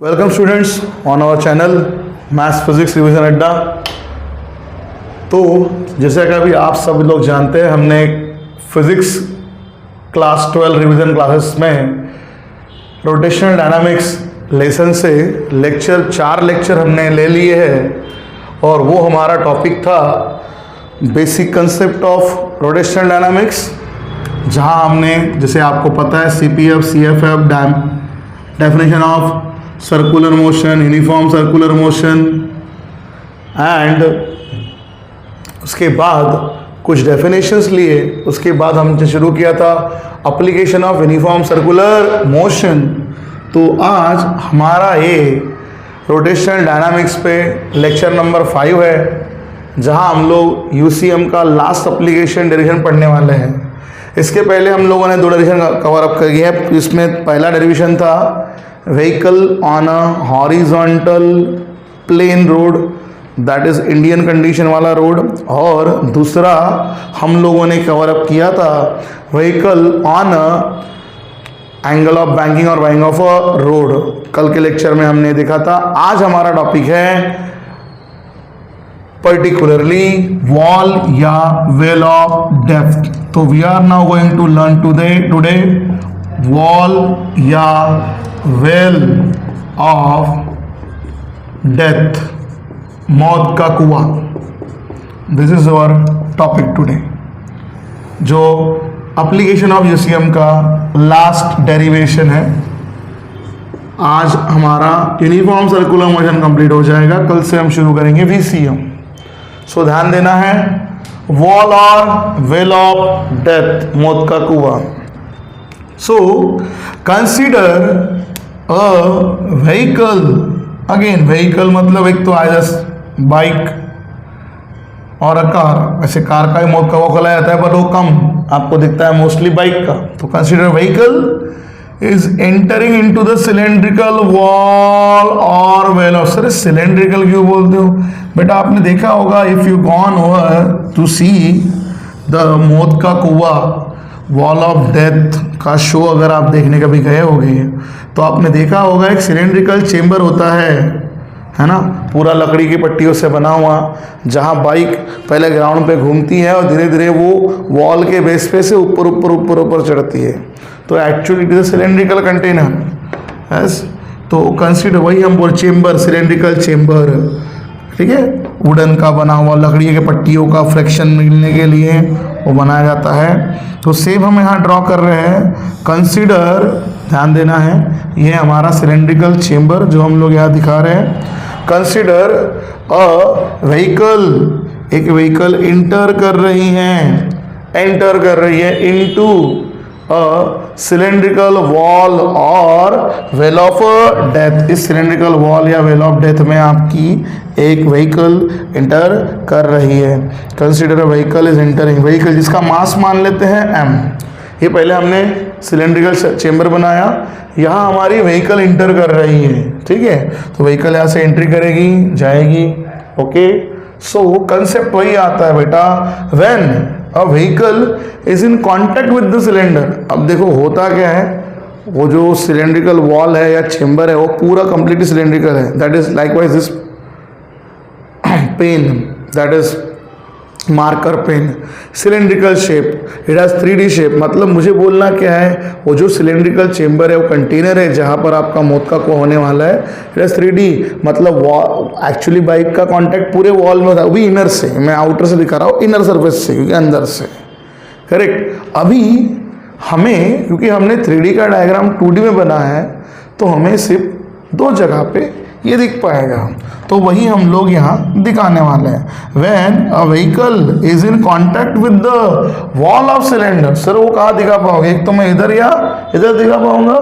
Welcome students on our channel maths physics revision अड्डा। तो जैसे कि अभी आप सब लोग जानते हैं, हमने फिजिक्स क्लास 12 रिवीजन क्लासेस में रोटेशनल डायनामिक्स लेसन से चार लेक्चर हमने ले लिए हैं और वो हमारा टॉपिक था basic concept of rotational dynamics, जहां हमने जैसे आपको पता है CPF, CFF, definition of circular motion, uniform circular motion and उसके बाद कुछ डेफिनेशंस लिए। उसके बाद हमने शुरू किया था application of uniform circular motion. तो आज हमारा ये रोटेशनल डायनामिक्स पे लेक्चर नंबर 5 है, जहां हम लोग UCM का लास्ट एप्लीकेशन डेरिवेशन पढ़ने वाले हैं। इसके पहले हम लोगों ने 2 डेरिवेशन कवर अप कर दिए हैं। इसमें पहला डेरिवेशन था vehicle on a horizontal plain road, that is Indian condition वाला रोड, और दूसरा हम लोगों ने कवर अप किया था vehicle on a angle of banking और बैंकिंग ऑफ अ रोड। कल के लेक्चर में हमने देखा था। आज हमारा टॉपिक है पर्टिकुलरली वॉल या वेल ऑफ डेप्थ। तो we are now going to learn today wall या वेल ऑफ डेथ, मौत का कुआं। This is our topic today, जो एप्लीकेशन ऑफ UCM का लास्ट डेरिवेशन है। आज हमारा यूनिफॉर्म सर्कुलर मोशन कंप्लीट हो जाएगा, कल से हम शुरू करेंगे VCM। सो ध्यान देना है, वॉल और वेल ऑफ डेथ, मौत का कुआं। So consider a vehicle, again vehicle मतलब एक तो आइदर बाइक और अ कार। वैसे कार का ही मौत का कुआं खोला जाता है, बट वो कम आपको दिखता है मोस्टली बाइक का। तो consider vehicle is entering into the cylindrical wall और वेल ऑफ। सर सिलेंड्रिकल क्यों बोलते हो बेटा? आपने देखा होगा, if you gone over to see the मौत का कुआं, वॉल ऑफ डेथ का शो अगर आप देखने कभी गए होंगे तो आपने देखा होगा एक सिलेंड्रिकल चेम्बर होता है ना, पूरा लकड़ी की पट्टियों से बना हुआ, जहां बाइक पहले ग्राउंड पे घूमती है और धीरे धीरे वो वॉल के बेस पे से ऊपर ऊपर ऊपर ऊपर चढ़ती है। तो actually it is cylindrical container. Yes, तो कंसीडर वही हम बोल चेम्बर, सिलेंड्रिकल चेम्बर, ठीक है, वुडन का बना हुआ, लकड़ी के पट्टियों का फ्रैक्शन मिलने के लिए वो बनाया जाता है। तो सेम हम यहाँ ड्रॉ कर रहे हैं। कंसीडर, ध्यान देना है, ये हमारा सिलेंड्रिकल चेम्बर जो हम लोग यहाँ दिखा रहे हैं। कंसीडर अ व्हीकल, एक व्हीकल एंटर कर रही है इनटू अ सिलेंड्रिकल वॉल और वेल ऑफ डेथ। इस सिलेंड्रिकल वॉल या वेल ऑफ डेथ में आपकी एक व्हीकल एंटर कर रही है। Consider a vehicle is entering, vehicle जिसका मास मान लेते हैं m। ये पहले हमने सिलेंड्रिकल चेम्बर बनाया, यहाँ हमारी व्हीकल एंटर कर रही है, ठीक है। तो व्हीकल यहाँ से एंट्री करेगी, जाएगी, ओके। सो कंसेप्ट वही आता है बेटा, when a vehicle is in contact with the cylinder. अब देखो होता क्या है, वो जो सिलेंड्रिकल वॉल है या चेम्बर है वो पूरा कंप्लीटली सिलेंड्रिकल है। That is likewise this pen, that is marker pen, cylindrical shape, it has 3D shape. मतलब मुझे बोलना क्या है, वो जो सिलेंड्रिकल चेम्बर है वो कंटेनर है जहाँ पर आपका मौत का कुआं होने वाला है। इट हैज 3D, मतलब एक्चुअली बाइक का कांटेक्ट पूरे वॉल में था, वो भी इनर से, मैं आउटर से दिखा रहा हूँ, इनर सरफेस से, क्योंकि अंदर से, करेक्ट। अभी हमें, क्योंकि हमने 3D का डायग्राम 2D में बना है, तो हमें सिर्फ 2 जगह पे ये दिख पाएगा। तो वही हम लोग यहाँ दिखाने वाले हैं। When a vehicle is in contact with the wall of cylinder. Sir वो कहाँ दिखा पाओगे? एक तो मैं इधर या इधर दिखा पाऊंगा।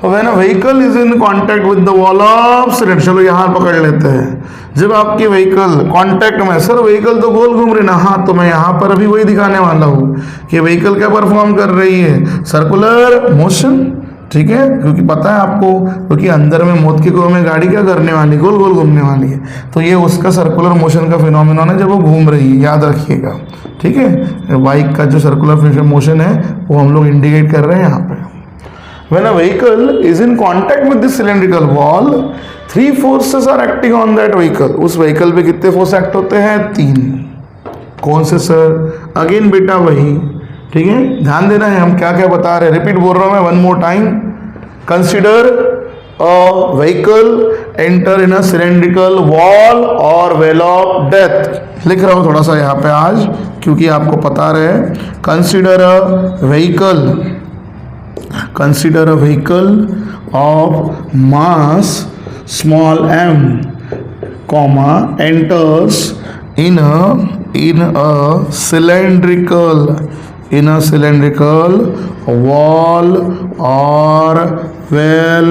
When a vehicle is in contact with the wall of cylinder, चलो यहाँ पकड़ लेते हैं। जब आपकी व्हीकल कांटेक्ट में, सर व्हीकल तो गोल घूम रही ना, हाँ, तो मैं यहाँ पर अभी वही दिखाने वाला हूँ कि व्हीकल क्या परफॉर्म कर रही है, सर्कुलर मोशन, ठीक है। क्योंकि पता है आपको, क्योंकि अंदर में मौत के कुएं में गाड़ी क्या करने वाली, गोल गोल घूमने वाली है। तो ये उसका सर्कुलर मोशन का फिनोमिनन है जब वो घूम रही है, याद रखिएगा, ठीक है। बाइक का जो सर्कुलर मोशन है वो हम लोग इंडिकेट कर रहे हैं यहाँ पे। When a vehicle is in contact with the cylindrical wall, 3 forces are acting on that vehicle. उस vehicle पे कितने force act होते हैं? 3. कौन से सर? अगेन बेटा वही, ठीक है, ध्यान देना है हम क्या क्या बता रहे हैं. रिपीट बोल रहा हूं मैं one more time. Consider a vehicle enter in a cylindrical wall और वेल ऑफ डेथ. लिख रहा हूं थोड़ा सा यहाँ पे आज, क्योंकि आपको पता रहे. Consider a vehicle, consider a vehicle of mass small m comma enters in a cylindrical wall or well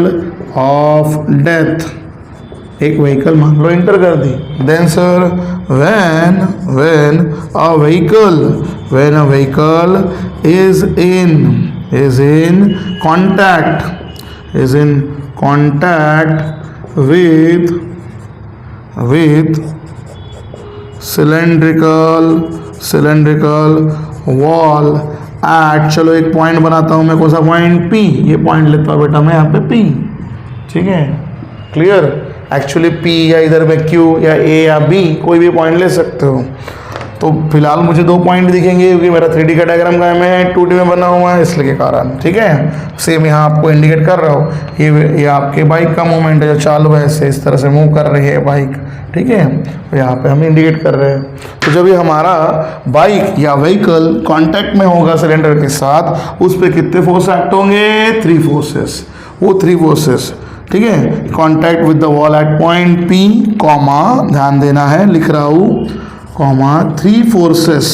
of death. एक व्हीकल मान लो इंटर कर दी. Then sir when a vehicle is in contact with cylindrical wall at, चलो एक point बनाता हूं मैं. कौन सा पॉइंट? P. ये पॉइंट लेता हूं बेटा मैं यहाँ पे P. ठीक है, क्लियर. एक्चुअली P या इधर में Q या A या B कोई भी पॉइंट ले सकते हो. तो फिलहाल मुझे 2 पॉइंट दिखेंगे क्योंकि मेरा 3D का डायग्राम का में 2D में बना हुआ है, इसलिए के कारण. ठीक है, सेम यहाँ आपको इंडिकेट कर रहा हूँ. ये आपके बाइक का मूवमेंट है जो चालू है, ऐसे इस तरह से मूव कर रही है बाइक. ठीक है, तो यहाँ पे हम इंडिकेट कर रहे हैं. तो जब ये हमारा बाइक या व्हीकल कॉन्टैक्ट में होगा सिलेंडर के साथ, उस पर कितने फोर्स एक्ट होंगे? 3 फोर्सेस. वो 3 फोर्सेस, ठीक है, contact with the wall at point P, comma, ध्यान देना है, लिख रहा हूँ, comma 3 forces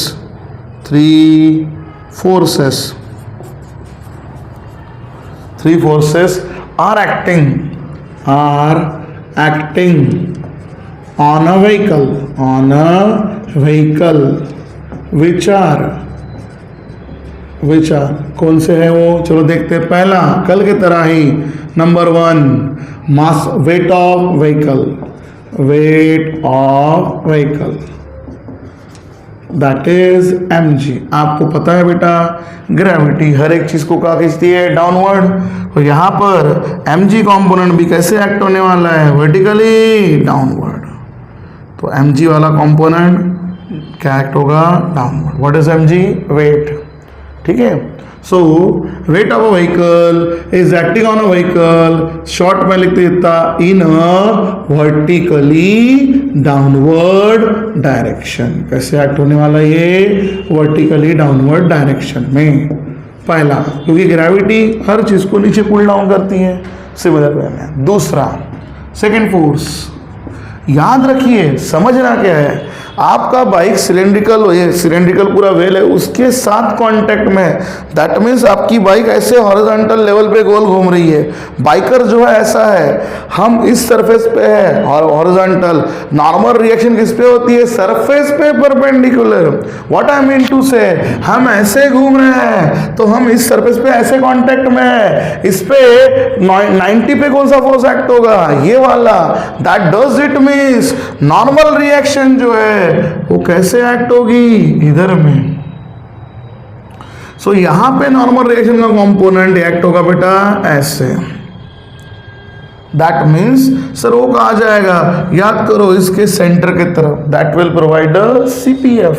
are acting on a vehicle which are कौन से है वो? चलो देखते हैं. पहला कल की तरह ही, number 1 mass weight of vehicle that is mg. आपको पता है बेटा ग्रेविटी हर एक चीज को क्या खींचती है? डाउनवर्ड. तो यहाँ पर mg कंपोनेंट भी कैसे एक्ट होने वाला है? Vertically downward. तो mg वाला कंपोनेंट क्या एक्ट होगा? Downward. What is mg? Weight. ठीक है, so weight of a vehicle is acting on a vehicle, short में लिखते देता, in a vertically downward direction. कैसे एक्ट होने वाला ये? वर्टिकली डाउनवर्ड डायरेक्शन में. पहला, क्योंकि ग्रेविटी हर चीज को नीचे पुल डाउन करती है, सिमिलर वे में. दूसरा, सेकेंड फोर्स, याद रखिए, समझना क्या है. आपका बाइक सिलेंड्रिकल पूरा वेल है, उसके साथ कांटेक्ट में, दैट मीन्स आपकी बाइक ऐसे हॉरिजॉन्टल लेवल पे गोल घूम रही है. बाइकर जो है ऐसा है, हम इस सरफेस पे है हॉरिजॉन्टल. नॉर्मल रिएक्शन किस पे होती है? सरफेस पे perpendicular. What I mean to say, हम ऐसे घूम रहे हैं तो हम इस सरफेस पे ऐसे कांटेक्ट में है, इस पे 90 पे कौन सा फोर्स एक्ट होगा? ये वाला. That does it means normal reaction जो है वो कैसे एक्ट होगी? इधर में. सो यहां पे नॉर्मल रिएक्शन का कंपोनेंट एक्ट होगा बेटा ऐसे. दैट मीन्स सर वो कहा जाएगा, याद करो, इसके सेंटर की तरफ. That will provide CPF.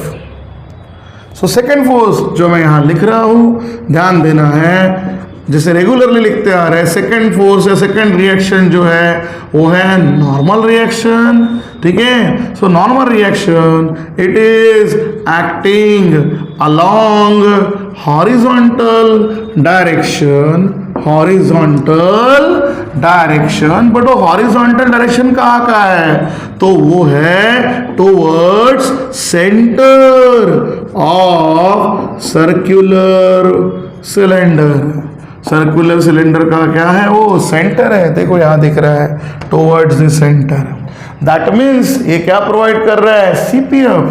So second force जो मैं यहां लिख रहा हूं, ध्यान देना है, जैसे रेगुलरली लिखते आ रहे हैं, सेकेंड फोर्स या सेकेंड रिएक्शन जो है वो है नॉर्मल रिएक्शन. ठीक है, so normal reaction it is acting along horizontal direction. But वो हॉरिजॉन्टल डायरेक्शन कहाँ का है? तो वो है towards centre of circular cylinder का क्या है? वो सेंटर है. देखो यहां दिख रहा है, towards the centre. That means ये क्या प्रोवाइड कर रहा है? CPF.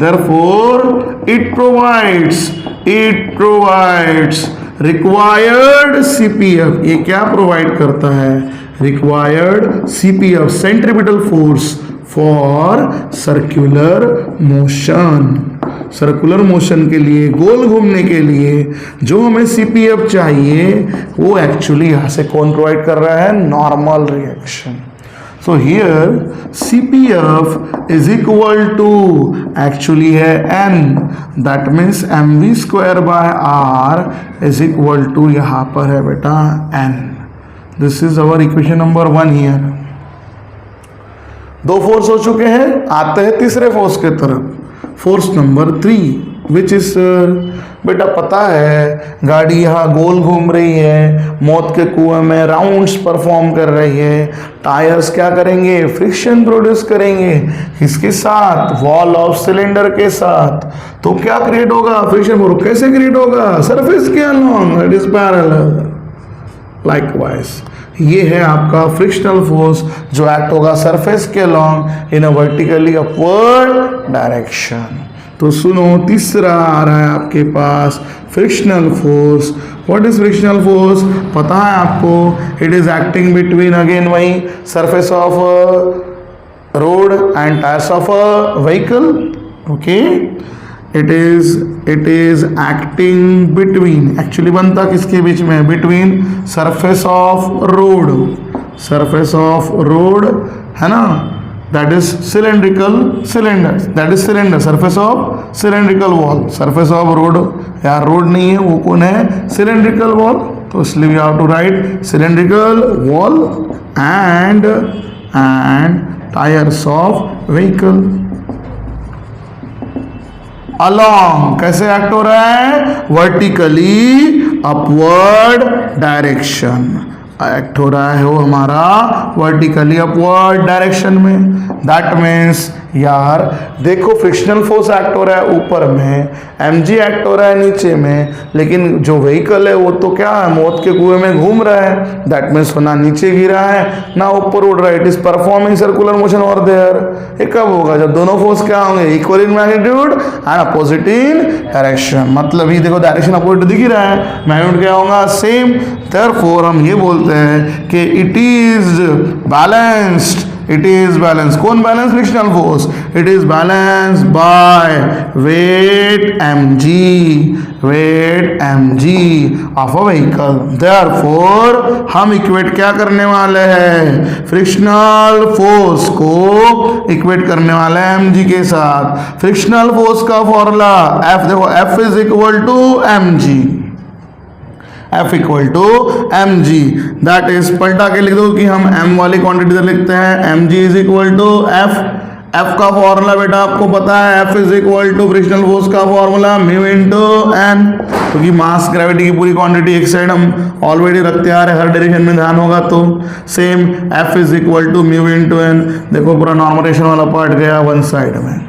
Therefore it provides required CPF. ये क्या प्रोवाइड करता है? Required CPF, centripetal force for circular motion. Circular motion के लिए, गोल घूमने के लिए जो हमें CPF चाहिए वो एक्चुअली यहाँ से कौन प्रोवाइड कर रहा है? Normal reaction. So here CPF is equal to actually है n, that means mv square by r is equal to यहाँ पर है बेटा n. This is our equation number 1 here. दो फोर्स हो चुके हैं, आते हैं तीसरे फोर्स के तरफ. फोर्स नंबर 3 विच इज बेटा पता है गाड़ी यहाँ गोल घूम रही है, मौत के कुएं में राउंड्स परफॉर्म कर रही है. टायर्स क्या करेंगे? फ्रिक्शन प्रोड्यूस करेंगे. किसके साथ? वॉल ऑफ सिलेंडर के साथ. तो क्या क्रिएट होगा? फ्रिक्शन. कैसे क्रिएट होगा? सरफेस के along, it is parallel. Likewise ये है आपका फ्रिक्शनल फोर्स जो एक्ट होगा सरफेस के along in a vertically upward direction. तो सुनो, तीसरा आ रहा है आपके पास frictional force. What is frictional force? पता है आपको? It is acting between, again वही, surface of road and tyres of a vehicle. Okay, it is acting between, actually बनता किसके बीच में? बिटवीन सरफेस ऑफ रोड है ना, that is cylinder, surface of cylindrical wall. surface of road, यार road नहीं है, वो कौन है? cylindrical wall. तो इसलिए we have to write cylindrical wall and tires of vehicle. along कैसे एक्ट हो रहा है? वर्टिकली अपवर्ड डायरेक्शन एक्ट हो रहा है वो हमारा वर्टिकली अपवर्ड डायरेक्शन में. दैट मीन्स यार देखो, फ्रिक्शनल फोर्स एक्ट हो रहा है ऊपर में, mg एक्ट हो रहा है नीचे में, लेकिन जो व्हीकल है वो तो क्या है? मौत के कुएं में घूम रहा है. दैट मीन्स ना नीचे गिरा है ना ऊपर उड़ रहा है. It is performing circular motion over there. ये कब होगा? जब दोनों फोर्स क्या होंगे? Equal in magnitude and opposite in direction. मतलब ये देखो, डायरेक्शन अपोजिट दिख ही रहा है, मैग्नीट्यूड क्या होगा? सेम. देयरफॉर हम ये बोलते हैं कि it is balanced. It is balanced. कौन balance? Frictional force. It is balanced by weight mg of a vehicle. Therefore हम इक्वेट क्या करने वाले हैं? फ्रिक्शनल फोर्स को इक्वेट करने वाले हैं mg के साथ. फ्रिक्शनल फोर्स का फॉर्मूला F, देखो F is equal to mg. F equal to mg. That is, पलटा के लिख दो कि हम m वाली क्वांटिटी लिखते हैं. mg is equal to F. F का फॉर्मूला बेटा आपको पता है, F is equal to frictional force का फॉर्मूला म्यू इनटू n. क्योंकि मास ग्रेविटी की पूरी क्वांटिटी एक साइड हम ऑलरेडी रखते आ रहे, हर डायरेक्शन में ध्यान होगा तो same. F is equal to mu into n. देखो पूरा नॉर्मलाइजेशन वाला पार्ट गया वन साइड में.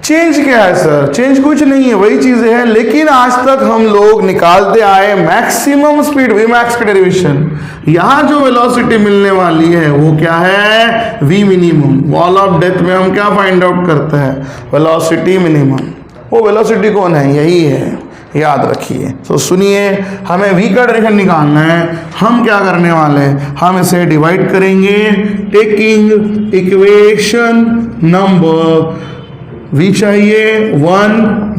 चेंज क्या है सर? चेंज कुछ नहीं है, वही चीजें हैं, लेकिन आज तक हम लोग निकालते आए मैक्सिमम स्पीड वी मैक्स का डेरिवेशन. यहां जो वेलोसिटी मिलने वाली है वो क्या है? V minimum. Wall of death में हम क्या फाइंड आउट करते हैं? Velocity minimum. वो वेलोसिटी कौन है? यही है, याद रखिए. तो सुनिए, हमें v का डायरेक्शन निकालना है. हम क्या करने वाले हैं? हम इसे डिवाइड करेंगे टेकिंग इक्वेशन नंबर v चाहिए 1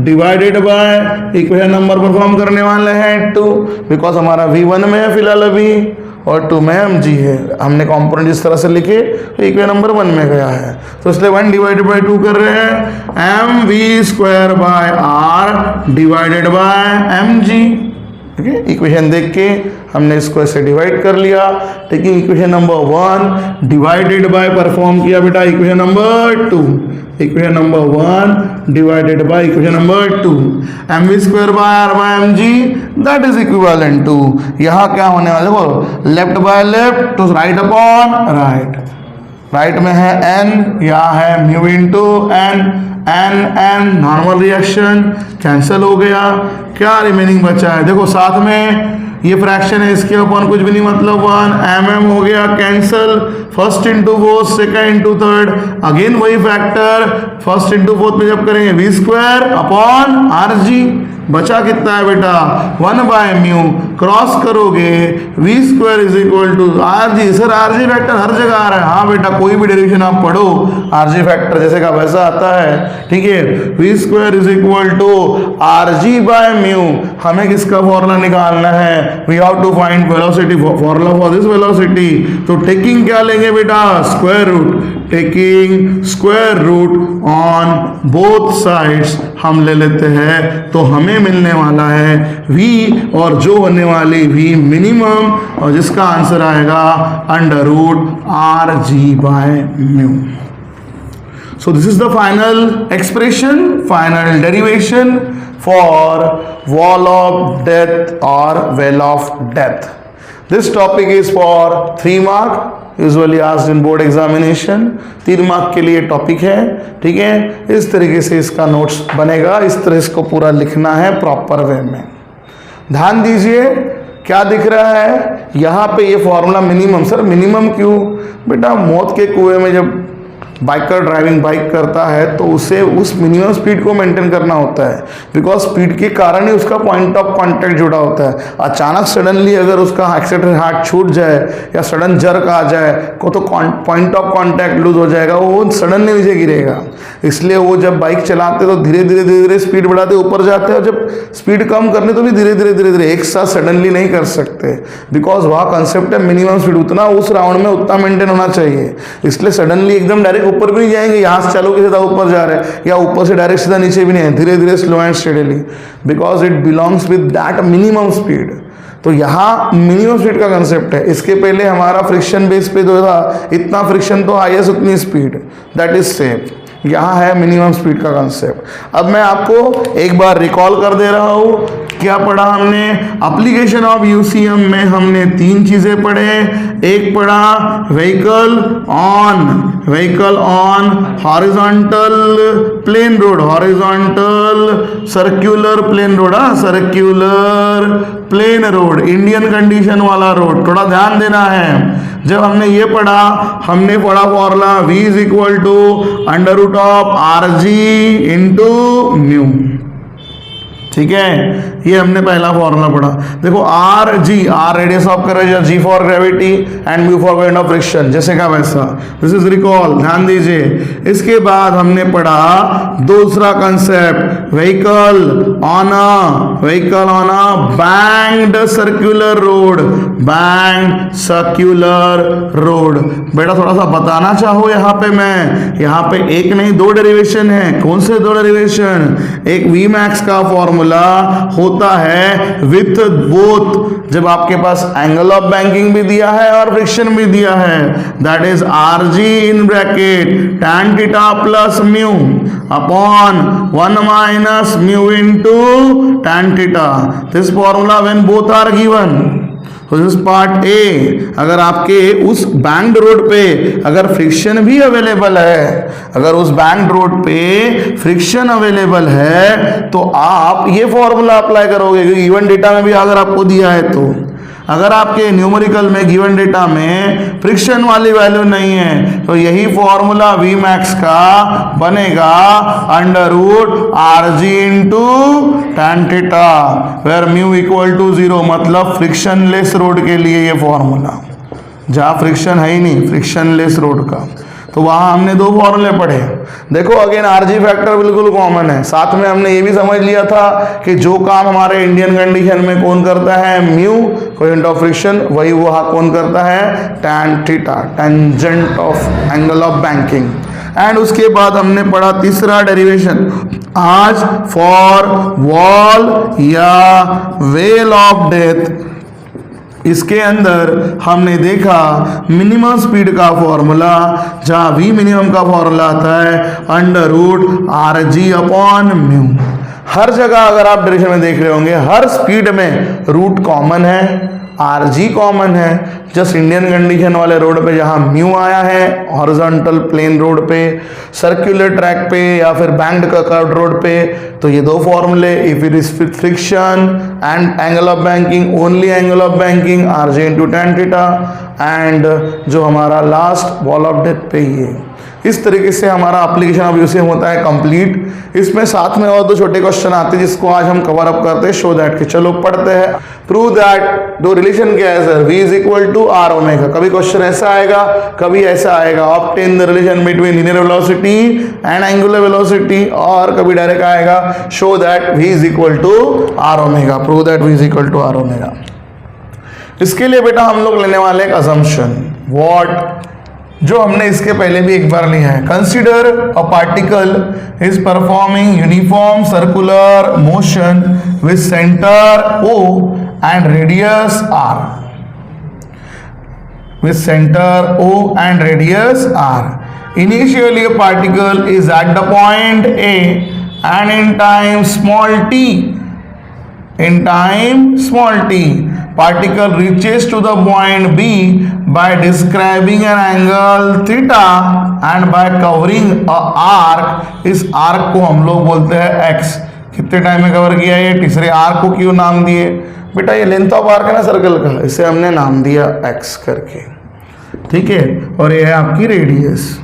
divided by equation number perform करने वाले हैं 2, बिकॉज हमारा v1 में है फिलहाल अभी और 2 में mg है. हमने कंपोनेंट जिस तरह से लिखे इक्वेशन नंबर 1 में गया है, तो इसलिए 1 डिवाइडेड बाय 2 कर रहे हैं. mv square by r divided by mg. ठीक है, इक्वेशन देख के हमने इसको ऐसे डिवाइड कर लिया. Taking equation number 1 divided by perform किया बेटा equation number 2. Equation number 1 divided by equation number 2. mv square by r बाय mg that is equivalent to, यहाँ क्या होने वाला? देखो, लेफ्ट बाय लेफ्ट तो राइट अपॉन राइट. राइट में है n, यहाँ है mu into n. n normal reaction cancel हो गया. क्या रिमेनिंग बचा है? देखो साथ में ये फ्रैक्शन है, इसके अपॉन कुछ भी नहीं, मतलब 1 mm हो गया cancel. First into fourth, second into third, again वही फैक्टर. फर्स्ट इंटू फोर्थ में जब करेंगे v स्क्वायर अपॉन rg. बचा कितना है बेटा? 1 बाय म्यू. क्रॉस करोगे v square is equal to are g. Sir r g factor हर जगह आ रहा है। हाँ बेटा, कोई भी डेरिवेशन आप पढ़ो आर जी फैक्टर जैसे का वैसा आता है, ठीक है। V square is equal to are G by mu. हमें किसका फॉर्मूला निकालना है? We have to find velocity, formula for this velocity. तो टेकिंग क्या लेंगे बेटा? Square root. Taking square root on both sides हम ले लेते हैं, तो हमें मिलने वाला है v, और जो होने वाली v मिनिमम, और जिसका आंसर आएगा under root are G by mu. So this is the final expression, final derivation for wall of death or well of death. This topic is for 3 mark, usually asked in board examination. 3 mark के लिए topic है, ठीक है। इस तरीके से इसका notes बनेगा, इस तरह इसको पूरा लिखना है प्रॉपर वे में। ध्यान दीजिए क्या दिख रहा है यहाँ पे, ये फॉर्मूला मिनिमम। सर मिनिमम क्यों? बेटा मौत के कुएं में जब बाइकर ड्राइविंग बाइक करता है तो उसे उस मिनिमम स्पीड को मेंटेन करना होता है, बिकॉज स्पीड के कारण ही उसका पॉइंट ऑफ कांटेक्ट जुड़ा होता है। अचानक सडनली अगर उसका एक्सीटर हाथ छूट जाए या सडन जर्क आ जाए को तो पॉइंट ऑफ कांटेक्ट लूज हो जाएगा, वो सडनली नीचे गिरेगा। इसलिए वो जब बाइक चलाते तो धीरे धीरे स्पीड बढ़ाते ऊपर जाते हैं, और जब स्पीड कम करने तो भी धीरे धीरे एक साथ सडनली नहीं कर सकते, बिकॉज वहाँ कंसेप्ट है मिनिमम स्पीड उतना उस राउंड में उतना मेंटेन होना चाहिए। इसलिए सडनली एकदम डायरेक्ट ऊपर भी नहीं जाएंगे, यहाँ से चालू के सीधा ऊपर जा रहे हैं, या ऊपर से डायरेक्ट सीधा नीचे भी नहीं है, धीरे धीरे slow and steadily, because it belongs with that minimum speed. तो यहाँ मिनिमम स्पीड का कंसेप्ट है। इसके पहले हमारा फ्रिक्शन बेस पे जो था, इतना फ्रिक्शन तो हाईएस्ट उतनी स्पीड, दैट इज सेफ। यहाँ है मिनिमम स्पीड का कंसेप्ट। अब मैं आपको एक बार रिकॉल कर दे रहा हूँ, क्या पढ़ा हमने? एप्लीकेशन ऑफ यूसीएम में हमने 3 चीजें पढ़े। एक पढ़ा vehicle on horizontal plain road, horizontal circular plain road, circular plain road, Indian condition वाला रोड, थोड़ा ध्यान देना है। जब हमने ये पढ़ा, हमने पढ़ा formula v is equal to under root of R G into mu, ठीक है। ये हमने पहला फॉर्मूला पढ़ा। देखो R G, R radius of curvature, G for gravity and mu for point of friction, जैसे का वैसा। दिस इज रिकॉल, ध्यान दीजिए। इसके बाद हमने पढ़ा दूसरा concept, vehicle on a banked circular road, banked circular road. बेटा थोड़ा सा बताना चाहो यहाँ पे मैं, यहाँ पे एक नहीं 2 डेरिवेशन है। कौन से 2 डेरिवेशन? एक वी मैक्स का फॉर्मूला होता है विथ बोथ, जब आपके पास एंगल ऑफ बैंकिंग भी दिया है और फ्रिक्शन भी दिया है, that is R G in bracket tan theta plus mu upon 1 minus mu into tan theta. This formula when both are given. तो दिस पार्ट ए। अगर आपके उस बैंक्ड रोड पे अगर फ्रिक्शन भी अवेलेबल है, अगर उस बैंक्ड रोड पे फ्रिक्शन अवेलेबल है, तो आप ये फॉर्मूला अप्लाई करोगे, क्योंकि गिवन डेटा में भी अगर आपको दिया है तो। अगर आपके न्यूमेरिकल में गिवन डेटा में फ्रिक्शन वाली वैल्यू नहीं है, तो यही फॉर्मूला वी मैक्स का बनेगा under root are G into tan theta, where mu equal to 0, मतलब फ्रिक्शन लेस रोड के लिए ये फॉर्मूला, जहाँ फ्रिक्शन है ही नहीं, फ्रिक्शन लेस रोड का। तो वहाँ हमने 2 फॉर्मूले पढ़े। देखो अगेन आरजी फैक्टर बिल्कुल कॉमन है। साथ में हमने ये भी समझ लिया था कि जो काम हमारे इंडियन कंडीशन में कौन करता है? म्यू, पॉइंट ऑफ फ्रिक्शन, वही वहाँ कौन करता है? tan theta, tangent of angle of banking. And उसके बाद हमने पढ़ा तीसरा डेरिवेशन आज फॉर वॉल या वेल ऑफ डेथ। इसके अंदर हमने देखा मिनिमम स्पीड का फॉर्मूला, जहां v मिनिमम का फॉर्मूला आता है under root are g upon mu. हर जगह अगर आप डेरिवेशन में देख रहे होंगे, हर स्पीड में रूट कॉमन है, आर जी कॉमन है। जस्ट इंडियन कंडीशन वाले रोड पे जहां म्यू आया है, हॉरिजॉन्टल प्लेन रोड पे, सर्कुलर ट्रैक पे, या फिर बैंक्ड कर्व्ड रोड पे, तो ये 2 फॉर्मूले, if it is friction and angle of banking only angle of banking R J into tan theta, and जो हमारा लास्ट वॉल ऑफ डेथ पे ही है। इस तरीके से हमारा एप्लीकेशन ऑफ यूसीएम होता है कंप्लीट। इसमें साथ में और दो छोटे क्वेश्चन आते हैं जिसको आज हम कवर अप करते हैं, शो दैट के चलो पढ़ते हैं। प्रूव दैट, दो रिलेशन क्या है sir, v is equal to R omega. कभी क्वेश्चन ऐसा आएगा, कभी ऐसा आएगा, obtain the relation between linear velocity and angular velocity, और कभी डायरेक्ट आएगा show that v is equal to R omega, prove that v is equal to R omega. इसके लिए बेटा हम लोग लेने वाले एक असम्पशन, व्हाट, जो हमने इसके पहले भी एक बार लिया है। Consider a particle is performing uniform circular motion with centre O and radius R, with center O and radius R. Initially a particle is at the point A and in time small t, particle reaches to the point B by describing an angle theta and by covering a arc। इस arc को हम लोग बोलते हैं x। कितने time में cover किया ये, तीसरे आर्क को क्यों नाम दिए बेटा, ये लेंथ ऑफ आर्क है ना सर्कल का, इसे हमने नाम दिया x करके, ठीक है। और ये है आपकी रेडियस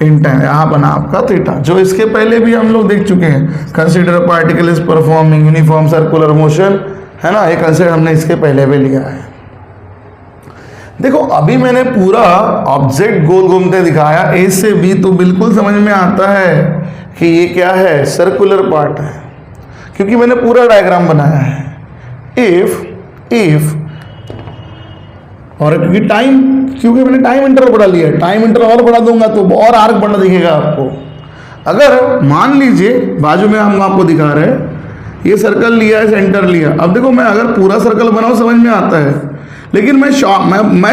इन टाइम, यहाँ बना आपका थीटा, जो इसके पहले भी हम लोग देख चुके हैं। Consider particle is performing uniform circular motion, है ना, ये कंसीडर हमने इसके पहले भी लिया है। देखो अभी मैंने पूरा ऑब्जेक्ट गोल घूमते दिखाया ए से बी, तो बिल्कुल समझ में आता है कि ये क्या है, सर्कुलर पार्ट है, क्योंकि मैंने पूरा डायग्राम बनाया है। इफ और क्योंकि मैंने टाइम इंटरवल बढ़ा लिया, टाइम इंटरवल और बढ़ा दूंगा तो और आर्क बढ़ा दिखेगा आपको। अगर मान लीजिए बाजू में हम आपको दिखा रहे हैं, ये सर्कल लिया है, सेंटर लिया, अब देखो मैं अगर पूरा सर्कल बनाऊं समझ में आता है, लेकिन मैं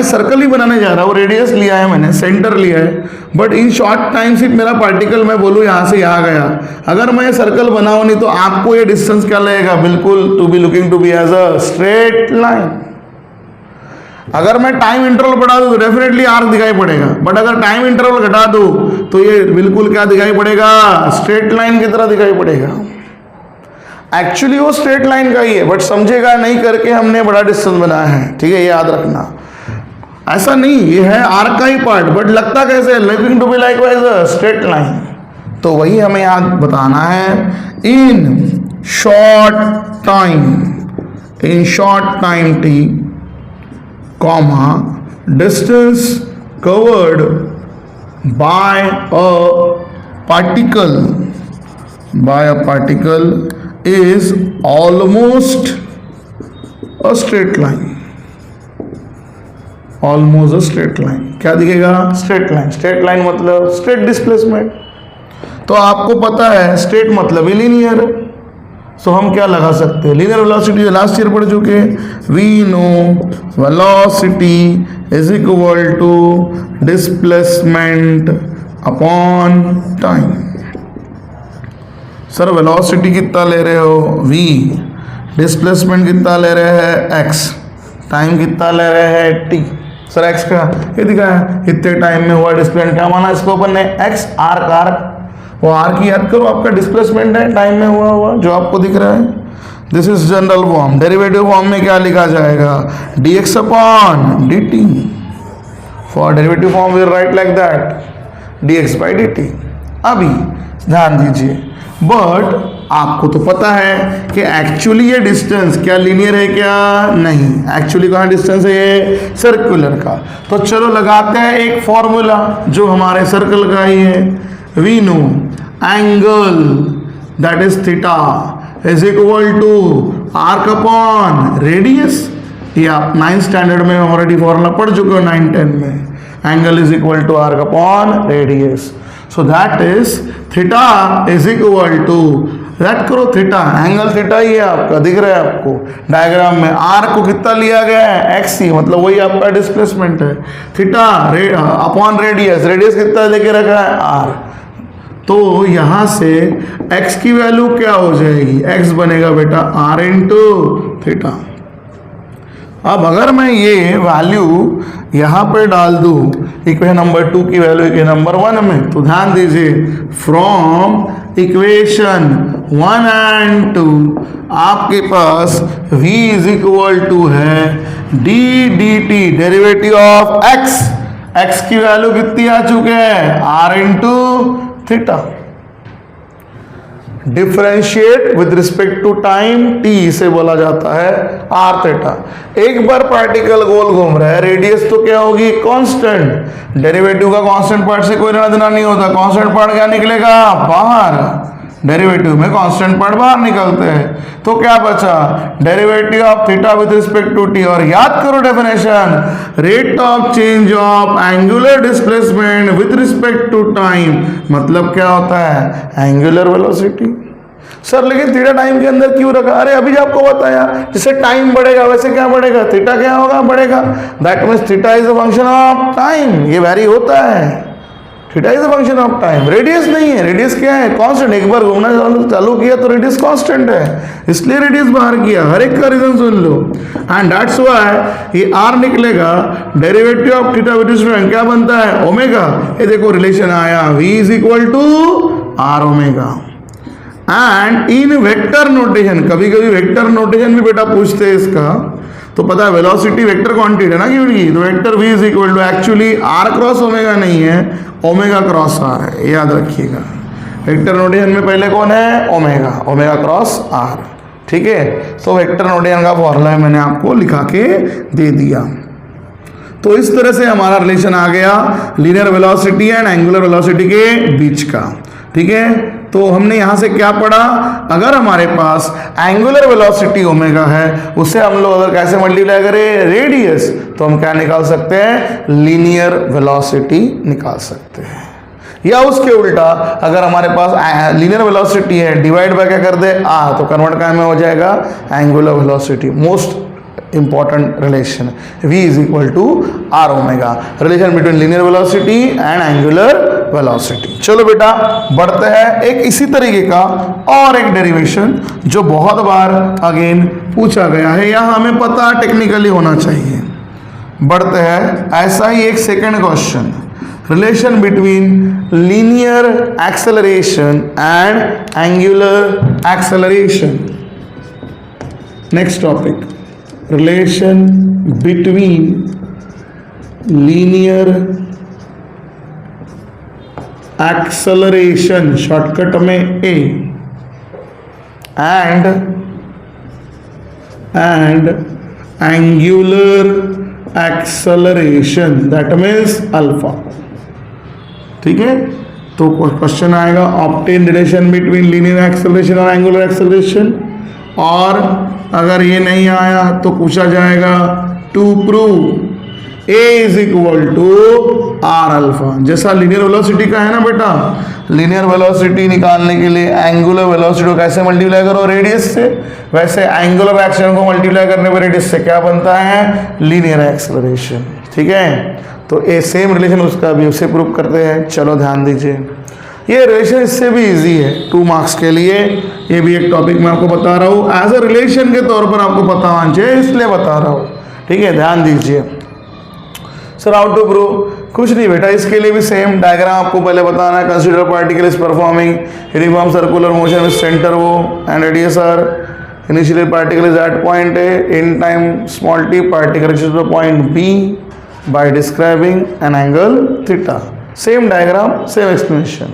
सर्कल ही बनाने जा रहा हूँ, रेडियस लिया है मैंने, सेंटर लिया है, बट इन शॉर्ट टाइम सिर्फ मेरा पार्टिकल मैं बोलूँ यहाँ से यहाँ गया। अगर मैं सर्कल बनाऊँ नहीं तो आपको ये डिस्टेंस क्या लगेगा, बिल्कुल to be looking to be as a straight line. अगर मैं टाइम इंटरवल बढ़ा दूं तो डेफिनेटली आर्क दिखाई पड़ेगा, बट अगर टाइम इंटरवल घटा दूं तो ये बिल्कुल क्या दिखाई पड़ेगा, स्ट्रेट लाइन की तरह दिखाई पड़ेगा। एक्चुअली वो स्ट्रेट लाइन का ही है, बट समझेगा नहीं करके हमने बड़ा डिस्टेंस बनाया है, ठीक है, ये याद रखना। ऐसा नहीं, ये है आर्क का ही पार्ट, बट लगता कैसे है, looking to be likewise a straight line. तो वही हमें याद बताना है, in short time T comma distance covered by a particle is almost a straight line, क्या दिखेगा, स्ट्रेट लाइन मतलब स्ट्रेट डिस्प्लेसमेंट। तो आपको पता है स्ट्रेट मतलब ही लीनियर, सो हम क्या लगा सकते हैं, लीनियर वेलोसिटी जो लास्ट ईयर पढ़ चुके हैं, we know velocity is equal to displacement upon time. Sir velocity कितना ले रहे हो, v, डिस्प्लेसमेंट कितना ले रहे हैं, x, टाइम कितना ले रहे हैं, t। सर x का ये दिखा है, इतने टाइम में हुआ डिस्प्लेसमेंट, क्या माना इसको अपन ने, x आर्क, वो आर्क की याद करो, आपका डिस्प्लेसमेंट है टाइम में हुआ जो आपको दिख रहा है। This is general form. Derivative form में क्या लिखा जाएगा, dx upon dt। For derivative form we write like that, dx by dt। अभी ध्यान दीजिए, बट आपको तो पता है कि एक्चुअली ये डिस्टेंस क्या लीनियर है, क्या नहीं, एक्चुअली कहाँ डिस्टेंस है, ये सर्कुलर का। तो चलो लगाते हैं एक फॉर्मूला जो हमारे सर्कल का ही है। We know angle that is theta is equal to arc upon radius. ये आप 9th स्टैंडर्ड में ऑलरेडी फॉर्मूला पढ़ चुके हो, 9-10 में। Angle is equal to arc upon radius, so that is theta is equal to, that करो theta, angle theta ही है आपका, दिख रहा है आपको डायग्राम में। आर को कितना लिया गया है, एक्स ही, मतलब वही आपका डिस्प्लेसमेंट है। थीटा अपॉन रेडियस कितना लेके रखा है, आर। तो यहां से x की वैल्यू क्या हो जाएगी, x बनेगा बेटा r इंटू थीटा। अब अगर मैं ये वैल्यू यहाँ पे डाल दूँ इक्वेशन नंबर 2 की वैल्यू इक्वेशन नंबर 1 में, तो ध्यान दीजिए फ्रॉम इक्वेशन 1 and 2 आपके पास v इज इक्वल टू है D D T, derivative of x, x की वैल्यू कितनी आ चुके हैं r into theta, differentiate with respect to time t इसे बोला जाता है r थीटा। एक बार पार्टिकल गोल घूम रहा है, रेडियस तो क्या होगी कांस्टेंट, डेरिवेटिव का कांस्टेंट पार्ट से कोई लेना देना नहीं होता, कांस्टेंट पार्ट क्या निकलेगा बाहर, डेरिवेटिव में कांस्टेंट पार्ट बाहर निकलते हैं, तो क्या बचा derivative of theta with respect to T. और याद करो definition, rate of change of angular displacement with respect to time, मतलब क्या होता है एंगुलर वेलोसिटी। सर लेकिन थीटा टाइम के अंदर क्यों रखा, अरे अभी आपको बताया जैसे टाइम बढ़ेगा वैसे क्या बढ़ेगा, थीटा क्या होगा बढ़ेगा, that means theta is a function of time, ये वैरी होता है, theta is a function of time, radius नहीं है, रेडियस क्या है कांस्टेंट, एक बार घूमना चालू किया तो रेडियस कांस्टेंट है, इसलिए रेडियस बाहर किया, हर एक का रीजन सुन लो, एंड दैट्स व्हाई ये r निकलेगा derivative of theta with respect क्या बनता है ओमेगा, ये देखो रिलेशन आया v is equal to r omega. And in vector notation, कभी कभी वेक्टर नोटेशन भी बेटा पूछते हैं इसका, तो पता है वेलोसिटी वेक्टर क्वांटिटी है ना की, तो vector v is equal to actually r cross omega नहीं है, ओमेगा क्रॉस r है, याद रखिएगा। वेक्टर नोटेशन में पहले कौन है ओमेगा, ओमेगा क्रॉस r, ठीक है। तो वेक्टर नोटेशन का फॉर्मूला मैंने आपको लिखा के दे दिया। तो इस तरह से हमारा रिलेशन आ गया linear velocity and angular velocity के बीच का, ठीक है। तो हमने यहां से क्या पढ़ा, अगर हमारे पास एंगुलर वेलोसिटी ओमेगा है, उससे हम लोग अगर कैसे मल्टीप्लाई करें रेडियस, तो हम क्या निकाल सकते हैं लीनियर वेलोसिटी निकाल सकते हैं। या उसके उल्टा अगर हमारे पास लीनियर वेलोसिटी है डिवाइड बाय क्या कर दे r, तो कन्वर्ट काय में हो जाएगा angular velocity. Most important relation v is equal to r omega, relation between linear velocity and angular velocity. चलो बेटा बढ़ते हैं एक इसी तरीके का और एक डेरिवेशन जो बहुत बार अगेन पूछा गया है, या हमें पता टेक्निकली होना चाहिए। बढ़ते हैं ऐसा ही एक second question, relation between linear acceleration and angular acceleration. Next topic, relation between linear acceleration, shortcut में a, and angular acceleration that means alpha, ठीक है। तो क्वेश्चन आएगा obtain relation between linear acceleration और एंगुलर एक्सेलरेशन, और अगर ये नहीं आया तो पूछा जाएगा to prove a is equal to r alpha. जैसा लीनियर वेलोसिटी का है ना बेटा, लीनियर वेलोसिटी निकालने के लिए एंगुलर वेलोसिटी को कैसे मल्टीप्लाई करो रेडियस से, वैसे एंगुलर एक्सेलरेशन को मल्टीप्लाई करने पर रेडियस से क्या बनता है लीनियर एक्सेलरेशन, ठीक है। तो ये सेम रिलेशन उसका भी उसे प्रूव करते हैं। चलो ध्यान दीजिए, ये रिलेशन इससे भी इजी है 2 मार्क्स के लिए, ये भी एक टॉपिक मैं आपको बता रहा हूँ एज अ रिलेशन के तौर पर आपको पता होना चाहिए, इसलिए बता रहा हूँ, ठीक है। ध्यान दीजिए सर हाउ टू प्रूव, कुछ नहीं बेटा, इसके लिए भी सेम डायग्राम आपको पहले बताना है। Consider particle is performing uniform circular motion with centre O and radius r, initially particle is at point A, in time small t particle is the point b by describing an angle theta. Same diagram same explanation,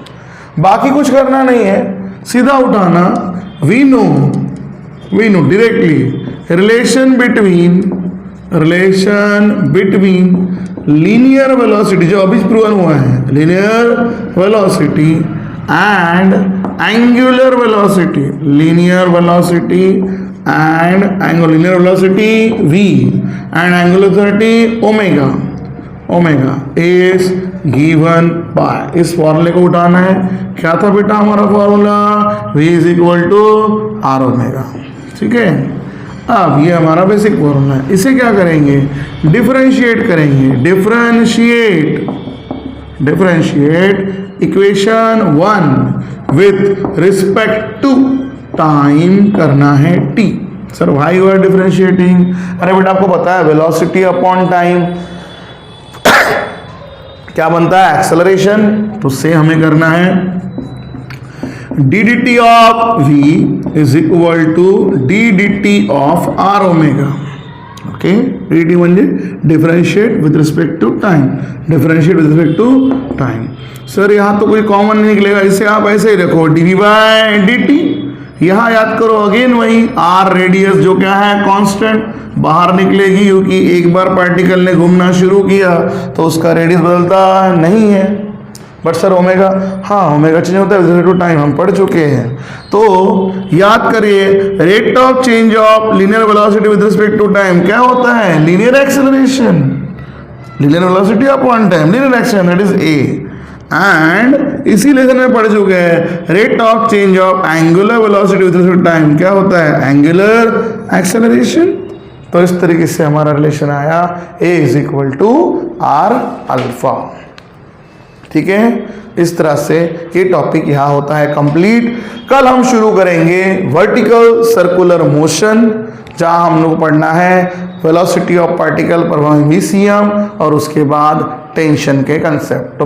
बाकी कुछ करना नहीं है, सीधा उठाना। We know directly relation between linear velocity, जो अभी proven हुआ है, linear velocity and angular velocity, linear velocity and angular, linear velocity v and angular velocity omega is given by, इस फॉर्मूले को उठाना है। क्या था बेटा हमारा formula, v is equal to R omega, ठीक है। अब ये हमारा बेसिक फॉर्मूला है, इसे क्या करेंगे डिफरेंशिएट करेंगे, differentiate equation 1 with respect to time करना है t। Sir why you are differentiating, अरे बेटा आपको पता है वेलोसिटी अपॉन टाइम क्या बनता है एक्सेलरेशन, तो से हमें करना है D D t of v is equal to d D t of r omega. Okay, d t म्हणजे differentiate with respect to time, differentiate with respect to time. Sir यहाँ तो कोई कॉमन नहीं निकलेगा, इसे आप ऐसे ही रखो डी बाय डी टी. यहाँ याद करो अगेन वही आर रेडियस जो क्या है कांस्टेंट बाहर निकलेगी, क्योंकि एक बार पार्टिकल ने घूमना शुरू किया तो उसका रेडियस बदलता नहीं है. बट सर ओमेगा, हाँ ओमेगा चेंज होता है विद रिस्पेक्ट टू टाइम, हम पढ़ चुके हैं. तो याद करिए rate of change of linear velocity with respect to time क्या होता है, linear acceleration. Linear velocity upon time, linear acceleration that is A. And इसी लेसन में पढ़ चुके हैं rate of change of angular velocity with respect to time क्या होता है, एंगुलर एक्सेलरेशन. तो इस तरीके से हमारा रिलेशन आया a is equal to r alpha. ठीक है, इस तरह से ये टॉपिक यहाँ होता है कंप्लीट. कल हम शुरू करेंगे वर्टिकल सर्कुलर मोशन, जहाँ हम लोग पढ़ना है velocity of particle performing VCM और उसके बाद टेंशन के कंसेप्ट. तो